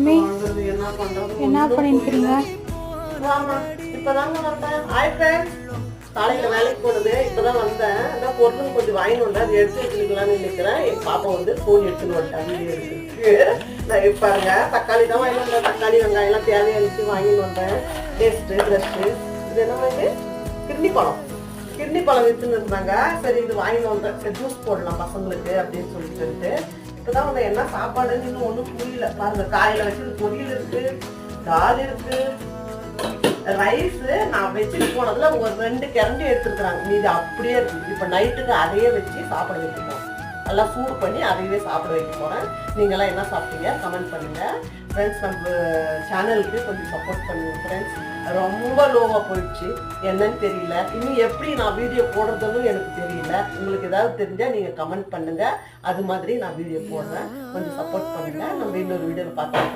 Mummy என்ன பண்ணிருக்கீங்க? இப்பதாங்க வந்தேன். ஹாய் ஃப்ரெண்ட்ஸ், காலையில வேலைக்கு போனது இப்பதான் வந்தேன். அதான் பொருளும் கொஞ்சம் வாங்கி வந்தேன், அதை எடுத்து வச்சுக்கலாம்னு நினைக்கிறேன். என் பாப்பா வந்து ஃபோன் எடுத்துன்னு வந்துட்டாங்க. நான் பாருங்க, தக்காளி தான் வாங்கி வந்தேன். தக்காளி வெங்காயம் எல்லாம் தேவையானு வாங்கிட்டு வந்தேன். டேஸ்ட்டு ப்ரெஷ்ஷு இது என்ன இது கிர்னி பழம் விற்றுன்னு இருந்தாங்க. சரி இது வாங்கிட்டு வந்தேன், ஜூஸ் போடலாம் பசங்களுக்கு அப்படின்னு சொல்லிட்டு. இப்பதான் வந்து என்ன சாப்பாடுன்னு இன்னும் ஒன்றும் புரியல. பாருங்க, காயில வச்சு பொரியல் இருக்கு, தால் இருக்கு, ரைஸ் நான் வச்சுட்டு போனதுல ஒரு 2 கிரண்டி எடுத்துருக்குறாங்க. மீது அப்படியே இருக்கு. இப்ப நைட்டுக்கு அதையே வச்சு சாப்பிட வைக்கணும். நல்லா சூடு பண்ணி அதையவே சாப்பிட வைக்க போறேன். நீங்களாம் என்ன சாப்பிட்டீங்க கமெண்ட் பண்ணுங்க ஃப்ரெண்ட்ஸ். நம்ம சேனலுக்கு கொஞ்சம் சப்போர்ட் பண்ணுங்க ஃப்ரெண்ட்ஸ். ரொம்ப லோவா போயிடுச்சு, என்னன்னு தெரியல. இன்னும் எப்படி நான் வீடியோ போடுறதுன்னு எனக்கு தெரியல. உங்களுக்கு ஏதாவது தெரிஞ்சா நீங்க கமெண்ட் பண்ணுங்க. அது மாதிரி நான் வீடியோ போடுறேன், கொஞ்சம் சப்போர்ட் பண்ணுங்க. நம்ம இன்னொரு வீடியோவில் பார்த்துக்கிறேன்.